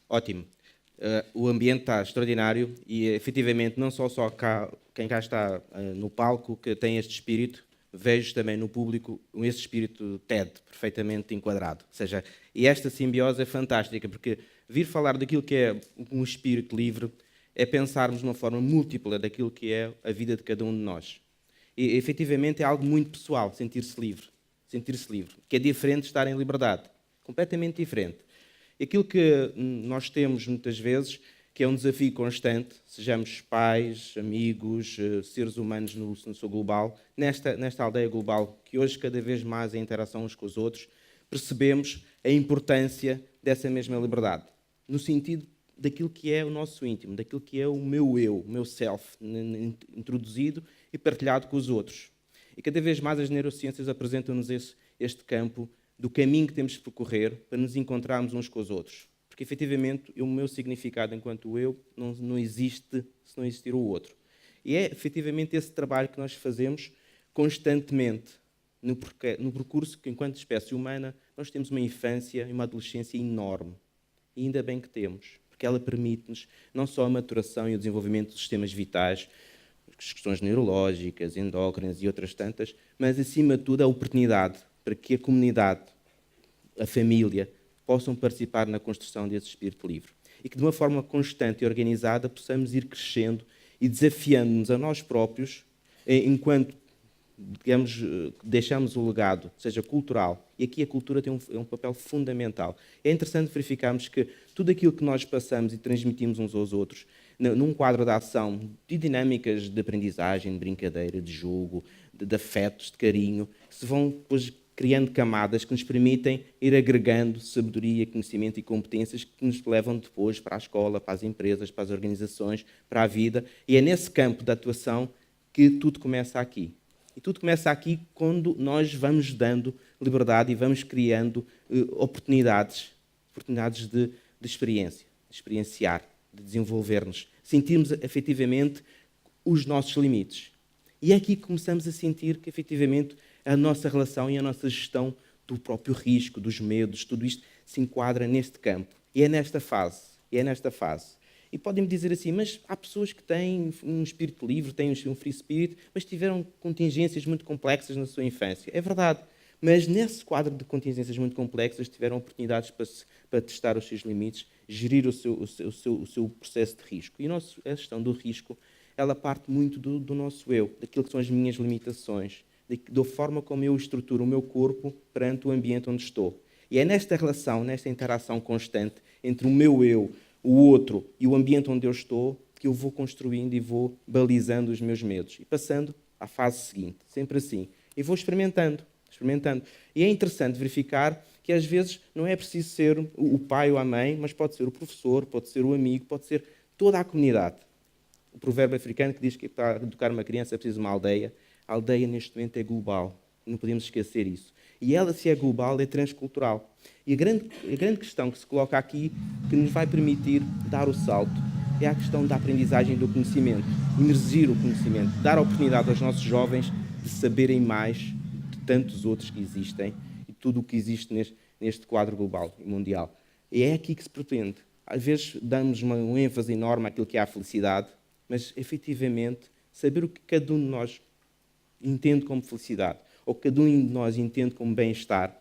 Ótimo. O ambiente está extraordinário e, efetivamente, não só quem cá está no palco que tem este espírito, vejo também no público esse espírito TED, perfeitamente enquadrado. Ou seja, e esta simbiose é fantástica, porque vir falar daquilo que é um espírito livre é pensarmos de uma forma múltipla daquilo que é a vida de cada um de nós. E, efetivamente, é algo muito pessoal, sentir-se livre, que é diferente de estar em liberdade, completamente diferente. E aquilo que nós temos muitas vezes, que é um desafio constante, sejamos pais, amigos, seres humanos no seu global, nesta aldeia global, que hoje cada vez mais a interação uns com os outros, percebemos a importância dessa mesma liberdade, no sentido daquilo que é o nosso íntimo, daquilo que é o meu eu, o meu self, introduzido e partilhado com os outros. E cada vez mais as neurociências apresentam-nos este campo do caminho que temos de percorrer para nos encontrarmos uns com os outros. Porque, efetivamente, o meu significado enquanto eu não existe se não existir o outro. E é, efetivamente, esse trabalho que nós fazemos constantemente no percurso que, enquanto espécie humana, nós temos uma infância e uma adolescência enorme. E ainda bem que temos, porque ela permite-nos não só a maturação e o desenvolvimento dos sistemas vitais, as questões neurológicas, endócrinas e outras tantas, mas, acima de tudo, a oportunidade para que a comunidade, a família, possam participar na construção desse espírito livre. E que, de uma forma constante e organizada, possamos ir crescendo e desafiando-nos a nós próprios, enquanto, digamos, deixamos o legado, seja cultural, e aqui a cultura tem um papel fundamental. É interessante verificarmos que tudo aquilo que nós passamos e transmitimos uns aos outros, num quadro de ação, de dinâmicas de aprendizagem, de brincadeira, de jogo, de afetos, de carinho, que se vão depois criando camadas que nos permitem ir agregando sabedoria, conhecimento e competências que nos levam depois para a escola, para as empresas, para as organizações, para a vida. E é nesse campo de atuação que tudo começa aqui. E tudo começa aqui quando nós vamos dando liberdade e vamos criando oportunidades de experiência, de experienciar, de desenvolver-nos. Sentirmos efetivamente os nossos limites. E é aqui que começamos a sentir que efetivamente a nossa relação e a nossa gestão do próprio risco, dos medos, tudo isto se enquadra neste campo. E é nesta fase. E podem-me dizer assim, mas há pessoas que têm um espírito livre, têm um free spirit, mas tiveram contingências muito complexas na sua infância. É verdade. Mas nesse quadro de contingências muito complexas tiveram oportunidades para testar os seus limites, gerir o seu processo de risco. E a gestão do risco, ela parte muito do nosso eu, daquilo que são as minhas limitações, da forma como eu estruturo o meu corpo perante o ambiente onde estou. E é nesta relação, nesta interação constante entre o meu eu, o outro e o ambiente onde eu estou, que eu vou construindo e vou balizando os meus medos. E passando à fase seguinte, sempre assim. E vou experimentando. E é interessante verificar que às vezes não é preciso ser o pai ou a mãe, mas pode ser o professor, pode ser o amigo, pode ser toda a comunidade. O provérbio africano que diz que para educar uma criança é preciso uma aldeia. A aldeia, neste momento, é global. Não podemos esquecer isso. E ela, se é global, é transcultural. E a grande questão que se coloca aqui, que nos vai permitir dar o salto, é a questão da aprendizagem do conhecimento. Imergir o conhecimento. Dar a oportunidade aos nossos jovens de saberem mais de tantos outros que existem e tudo o que existe neste quadro global e mundial. E é aqui que se pretende. Às vezes damos um ênfase enorme àquilo que é a felicidade, mas, efetivamente, saber o que cada um de nós entende como felicidade, ou que cada um de nós entende como bem-estar,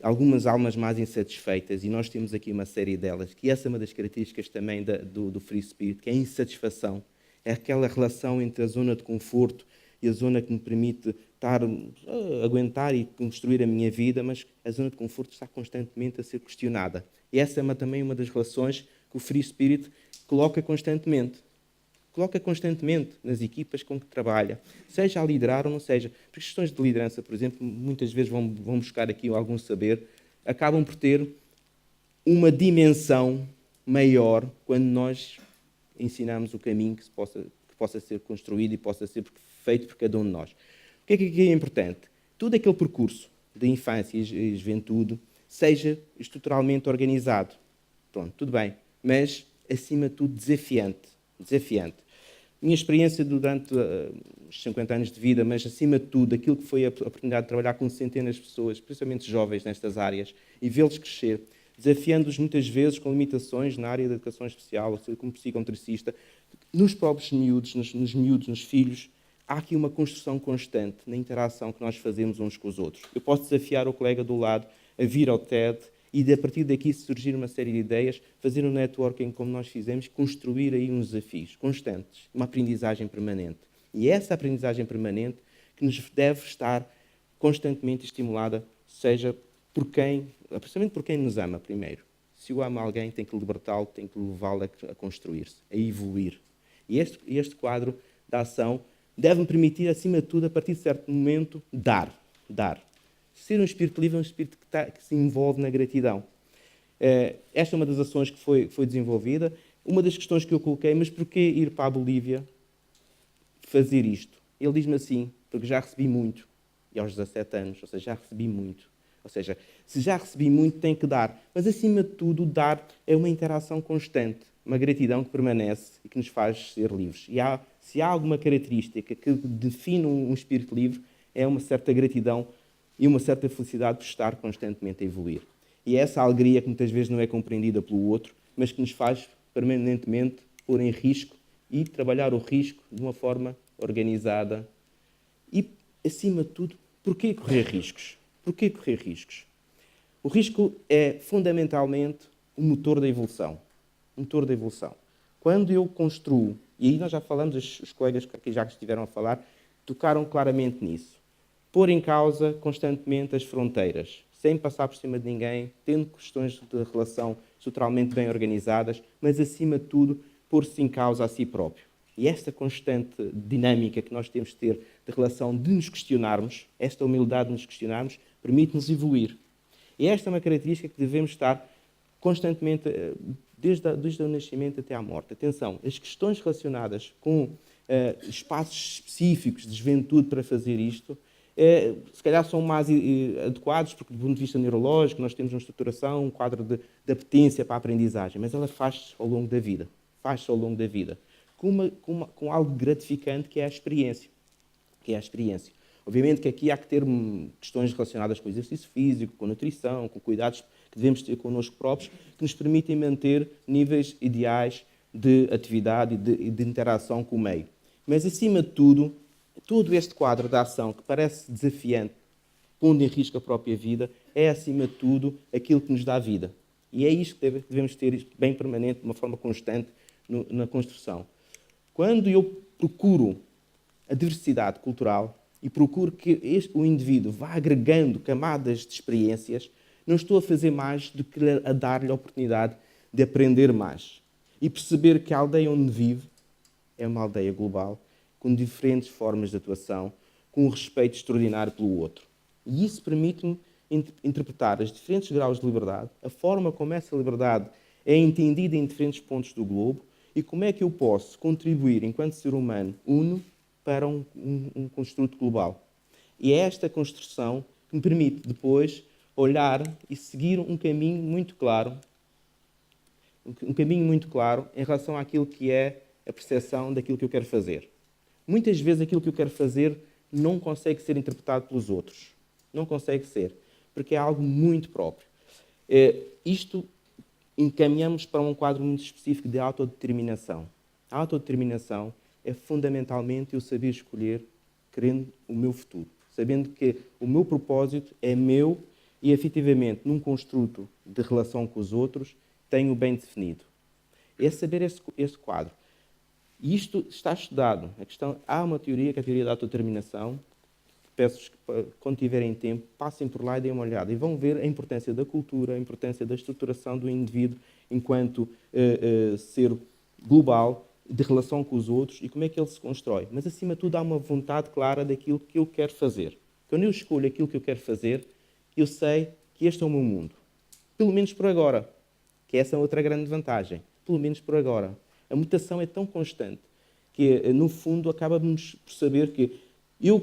algumas almas mais insatisfeitas, e nós temos aqui uma série delas, que essa é uma das características também do Free Spirit, que é a insatisfação. É aquela relação entre a zona de conforto e a zona que me permite aguentar e construir a minha vida, mas a zona de conforto está constantemente a ser questionada. E essa é também uma das relações que o Free Spirit coloca constantemente nas equipas com que trabalha, seja a liderar ou não seja. Porque questões de liderança, por exemplo, muitas vezes vão buscar aqui algum saber, acabam por ter uma dimensão maior quando nós ensinamos o caminho que possa ser construído e possa ser feito por cada um de nós. O que é importante? Todo aquele percurso de infância e juventude seja estruturalmente organizado. Pronto, tudo bem, mas, acima de tudo, desafiante. Minha experiência durante os 50 anos de vida, mas, acima de tudo, aquilo que foi a oportunidade de trabalhar com centenas de pessoas, principalmente jovens nestas áreas, e vê-los crescer, desafiando-os muitas vezes com limitações na área da educação especial, ou seja, como psicomotricista, nos próprios miúdos, nos miúdos, nos filhos. Há aqui uma construção constante na interação que nós fazemos uns com os outros. Eu posso desafiar o colega do lado a vir ao TED e, a partir daqui, surgir uma série de ideias, fazer um networking como nós fizemos, construir aí uns desafios constantes, uma aprendizagem permanente. E essa aprendizagem permanente que nos deve estar constantemente estimulada, seja por quem, principalmente por quem nos ama primeiro. Se o ama alguém, tem que libertá-lo, tem que levá-lo a construir-se, a evoluir. E este quadro da ação deve-me permitir, acima de tudo, a partir de certo momento, dar. Ser um espírito livre é um espírito que se envolve na gratidão. Esta é uma das ações que foi desenvolvida. Uma das questões que eu coloquei, mas porquê ir para a Bolívia fazer isto? Ele diz-me assim, porque já recebi muito, e aos 17 anos, ou seja, já recebi muito. Ou seja, se já recebi muito, tem que dar. Mas, acima de tudo, dar é uma interação constante, uma gratidão que permanece e que nos faz ser livres. E se há alguma característica que define um espírito livre, é uma certa gratidão e uma certa felicidade por estar constantemente a evoluir. E é essa alegria que muitas vezes não é compreendida pelo outro, mas que nos faz permanentemente pôr em risco e trabalhar o risco de uma forma organizada. E, acima de tudo, porquê correr riscos? Porquê correr riscos? O risco é, fundamentalmente, o motor da evolução. O motor da evolução. Quando eu construo, e aí nós já falamos, os colegas que aqui já estiveram a falar, tocaram claramente nisso. Pôr em causa constantemente as fronteiras, sem passar por cima de ninguém, tendo questões de relação estruturalmente bem organizadas, mas, acima de tudo, pôr-se em causa a si próprio. E esta constante dinâmica que nós temos de ter de relação de nos questionarmos, esta humildade de nos questionarmos, permite-nos evoluir. E esta é uma característica que devemos estar constantemente, desde o nascimento até à morte. Atenção, as questões relacionadas com espaços específicos de juventude para fazer isto, se calhar são mais adequados, porque do ponto de vista neurológico nós temos uma estruturação, um quadro de apetência para a aprendizagem, mas ela faz-se ao longo da vida. Faz-se ao longo da vida. Com algo gratificante que é a experiência. Obviamente que aqui há que ter questões relacionadas com o exercício físico, com a nutrição, com cuidados que devemos ter connosco próprios, que nos permitem manter níveis ideais de atividade e de interação com o meio. Mas, acima de tudo, todo este quadro de ação que parece desafiante, pondo em risco a própria vida, é, acima de tudo, aquilo que nos dá vida. E é isto que devemos ter bem permanente, de uma forma constante, na construção. Quando eu procuro a diversidade cultural e procuro que o indivíduo vá agregando camadas de experiências, não estou a fazer mais do que a dar-lhe a oportunidade de aprender mais. E perceber que a aldeia onde vive é uma aldeia global, com diferentes formas de atuação, com um respeito extraordinário pelo outro. E isso permite-me interpretar os diferentes graus de liberdade, a forma como essa liberdade é entendida em diferentes pontos do globo e como é que eu posso contribuir, enquanto ser humano uno, para um construto global. E é esta construção que me permite depois olhar e seguir um caminho muito claro em relação àquilo que é a percepção daquilo que eu quero fazer. Muitas vezes aquilo que eu quero fazer não consegue ser interpretado pelos outros. Não consegue ser, porque é algo muito próprio. Isto encaminhamos para um quadro muito específico de autodeterminação. A autodeterminação é fundamentalmente eu saber escolher, querendo o meu futuro, sabendo que o meu propósito é meu e, efetivamente, num construto de relação com os outros, tenho bem definido. É saber este quadro. E isto está estudado. Há uma teoria, que é a teoria da autodeterminação. Peço-vos que, quando tiverem tempo, passem por lá e deem uma olhada. E vão ver a importância da cultura, a importância da estruturação do indivíduo enquanto ser global, de relação com os outros e como é que ele se constrói. Mas, acima de tudo, há uma vontade clara daquilo que eu quero fazer. Quando eu escolho aquilo que eu quero fazer, eu sei que este é o meu mundo. Pelo menos por agora. Que essa é outra grande vantagem. Pelo menos por agora. A mutação é tão constante que, no fundo, acaba-nos por saber que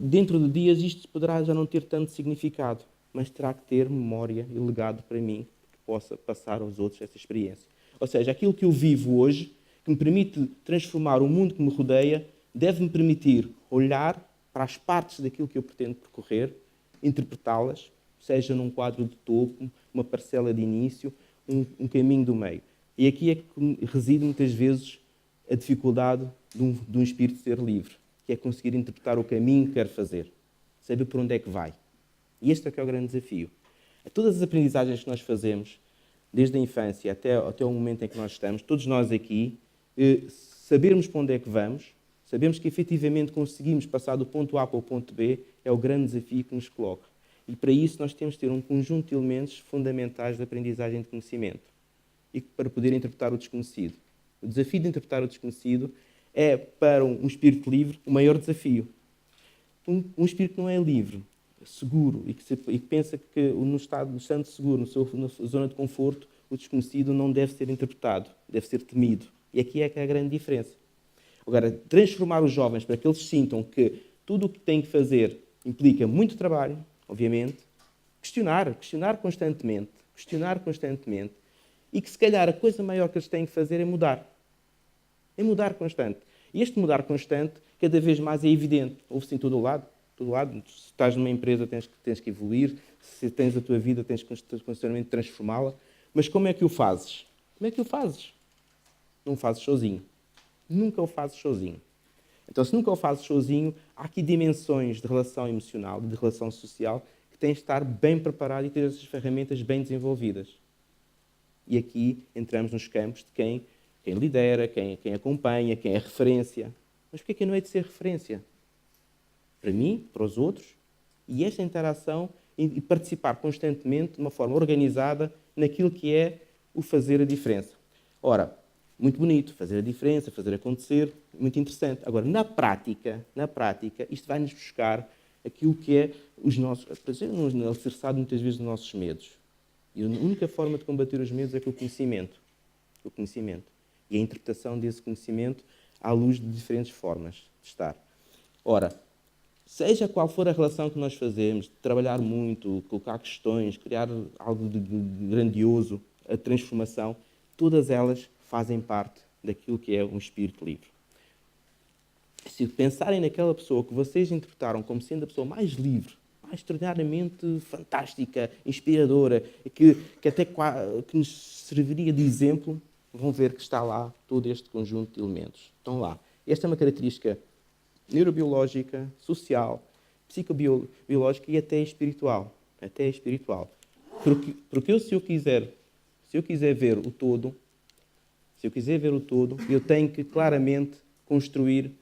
dentro de dias, isto poderá já não ter tanto significado, mas terá que ter memória e legado para mim, que possa passar aos outros essa experiência. Ou seja, aquilo que eu vivo hoje, que me permite transformar o mundo que me rodeia, deve-me permitir olhar para as partes daquilo que eu pretendo percorrer, interpretá-las, seja num quadro de topo, uma parcela de início, um caminho do meio. E aqui é que reside muitas vezes a dificuldade de um espírito ser livre, que é conseguir interpretar o caminho que quer fazer, saber por onde é que vai. E este é que é o grande desafio. Todas as aprendizagens que nós fazemos, desde a infância até o momento em que nós estamos, todos nós aqui, sabermos para onde é que vamos, sabemos que efetivamente conseguimos passar do ponto A para o ponto B, é o grande desafio que nos coloca. E para isso nós temos de ter um conjunto de elementos fundamentais de aprendizagem de conhecimento e para poder interpretar o desconhecido. O desafio de interpretar o desconhecido é, para um espírito livre, o maior desafio. Um espírito que não é livre, seguro, e que pensa que no estado seguro, na sua zona de conforto, o desconhecido não deve ser interpretado, deve ser temido. E aqui é que é a grande diferença. Agora, transformar os jovens para que eles sintam que tudo o que têm que fazer implica muito trabalho, obviamente, questionar constantemente, e que se calhar a coisa maior que eles têm que fazer é mudar. É mudar constante. E este mudar constante, cada vez mais é evidente. Ouve-se em todo lado. Se estás numa empresa, tens que evoluir. Se tens a tua vida, tens que constantemente transformá-la. Mas como é que o fazes? Como é que o fazes? Não o fazes sozinho. Nunca o fazes sozinho. Então, se nunca o fazes sozinho, há aqui dimensões de relação emocional, de relação social, que tens de estar bem preparado e ter essas ferramentas bem desenvolvidas. E aqui entramos nos campos de quem lidera, quem acompanha, quem é referência. Mas porquê que não é de ser referência? Para mim, para os outros, e esta interação e participar constantemente, de uma forma organizada, naquilo que é o fazer a diferença. Ora, muito bonito, fazer a diferença, fazer acontecer, muito interessante. Agora, na prática, isto vai-nos buscar aquilo que é os nossos, alicerçado muitas vezes nos nossos medos. E a única forma de combater os medos é com o conhecimento. E a interpretação desse conhecimento à luz de diferentes formas de estar. Ora, seja qual for a relação que nós fazemos, de trabalhar muito, colocar questões, criar algo de grandioso, a transformação, todas elas fazem parte daquilo que é um espírito livre. Se pensarem naquela pessoa que vocês interpretaram como sendo a pessoa mais livre, mais extraordinariamente fantástica, inspiradora, que até que nos serviria de exemplo, vão ver que está lá todo este conjunto de elementos. Estão lá. Esta é uma característica neurobiológica, social, psicobiológica e até espiritual. Porque se eu quiser ver o todo, eu tenho que claramente construir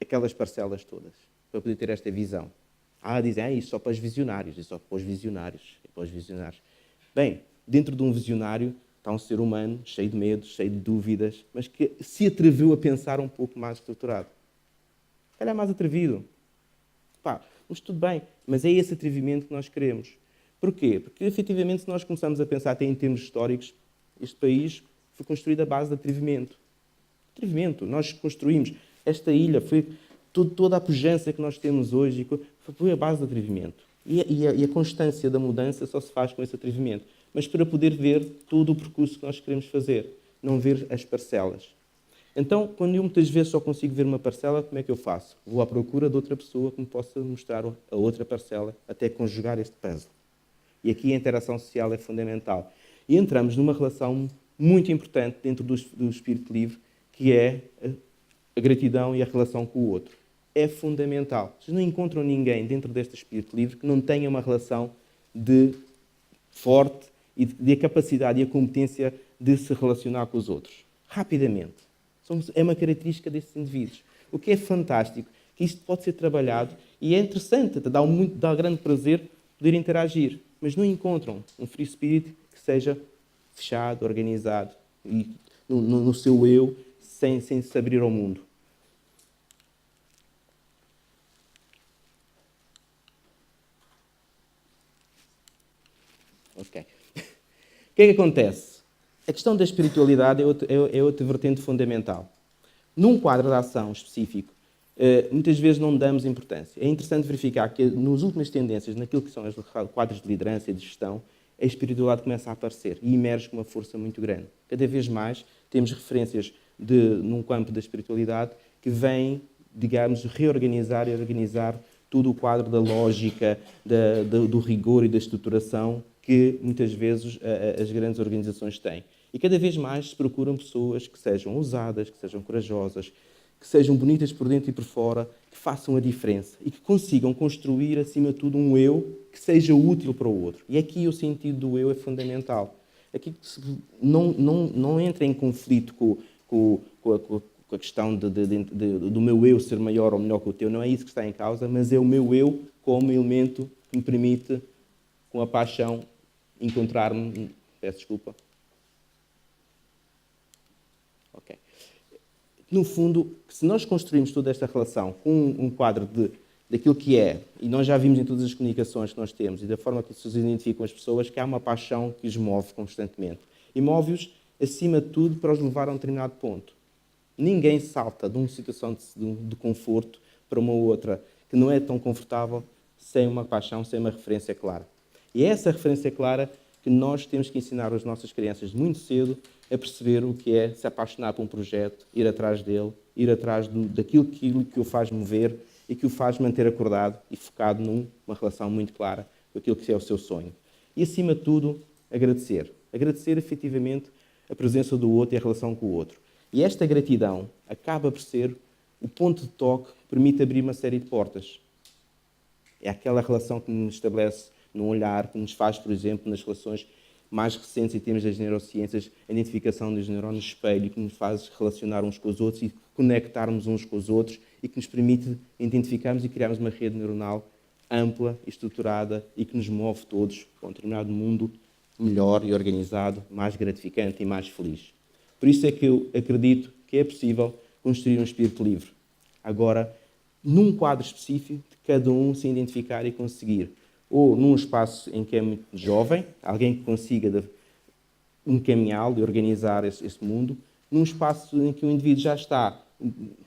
aquelas parcelas todas, para poder ter esta visão. Dizem, isso só para os visionários, Bem, dentro de um visionário está um ser humano cheio de medos, cheio de dúvidas, mas que se atreveu a pensar um pouco mais estruturado. Se calhar mais atrevido. Mas tudo bem, mas é esse atrevimento que nós queremos. Porquê? Porque, efetivamente, se nós começarmos a pensar até em termos históricos, este país foi construído à base de atrevimento. Nós construímos esta ilha, foi toda a pujança que nós temos hoje, foi a base de atrevimento. E a constância da mudança só se faz com esse atrevimento. Mas para poder ver todo o percurso que nós queremos fazer, não ver as parcelas. Então, quando eu muitas vezes só consigo ver uma parcela, como é que eu faço? Vou à procura de outra pessoa que me possa mostrar a outra parcela, até conjugar este puzzle. E aqui a interação social é fundamental. E entramos numa relação muito importante dentro do espírito livre, que é a gratidão e a relação com o outro. É fundamental. Vocês não encontram ninguém dentro deste espírito livre que não tenha uma relação forte e de capacidade e a competência de se relacionar com os outros. Rapidamente. É uma característica destes indivíduos. O que é fantástico, que isto pode ser trabalhado e é interessante, dá grande prazer poder interagir, mas não encontram um free spirit que seja fechado, organizado e no seu eu, sem se abrir ao mundo. Ok. O que é que acontece? A questão da espiritualidade é outra vertente fundamental. Num quadro de ação específico, muitas vezes não damos importância. É interessante verificar que nas últimas tendências, naquilo que são os quadros de liderança e de gestão, a espiritualidade começa a aparecer e emerge com uma força muito grande. Cada vez mais temos referências num campo da espiritualidade que vêm, digamos, reorganizar e organizar todo o quadro da lógica, do rigor e da estruturação que muitas vezes as grandes organizações têm. E cada vez mais se procuram pessoas que sejam ousadas, que sejam corajosas, que sejam bonitas por dentro e por fora, que façam a diferença e que consigam construir, acima de tudo, um eu que seja útil para o outro. E aqui o sentido do eu é fundamental. Aqui não entra em conflito com a questão do meu eu ser maior ou melhor que o teu, não é isso que está em causa, mas é o meu eu como elemento que me permite, com a paixão, encontrar-me... Peço desculpa. Ok. No fundo, se nós construímos toda esta relação com um quadro daquilo que é, e nós já vimos em todas as comunicações que nós temos, e da forma que se identificam as pessoas, que há uma paixão que os move constantemente. E move-os, acima de tudo, para os levar a um determinado ponto. Ninguém salta de uma situação de conforto para uma outra que não é tão confortável sem uma paixão, sem uma referência clara. E é essa referência clara que nós temos que ensinar às nossas crianças muito cedo a perceber o que é se apaixonar por um projeto, ir atrás dele, ir atrás daquilo que o faz mover e que o faz manter acordado e focado numa relação muito clara com aquilo que é o seu sonho. E, acima de tudo, agradecer. Agradecer, efetivamente, a presença do outro e a relação com o outro. E esta gratidão acaba por ser o ponto de toque que permite abrir uma série de portas. É aquela relação que nos estabelece num olhar, que nos faz, por exemplo, nas relações mais recentes em termos das neurociências, a identificação dos neurónios espelho, que nos faz relacionar uns com os outros e conectarmos uns com os outros e que nos permite identificarmos e criarmos uma rede neuronal ampla, estruturada e que nos move todos para um determinado mundo melhor e organizado, mais gratificante e mais feliz. Por isso é que eu acredito que é possível construir um espírito livre. Agora, num quadro específico, de cada um se identificar e conseguir. Ou num espaço em que é muito jovem, alguém que consiga encaminhá-lo e organizar esse mundo, num espaço em que o indivíduo já está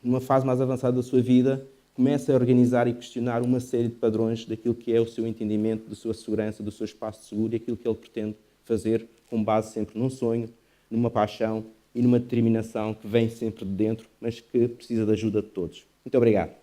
numa fase mais avançada da sua vida, começa a organizar e questionar uma série de padrões daquilo que é o seu entendimento, da sua segurança, do seu espaço seguro e aquilo que ele pretende fazer com base sempre num sonho, numa paixão e numa determinação que vem sempre de dentro, mas que precisa da ajuda de todos. Muito obrigado.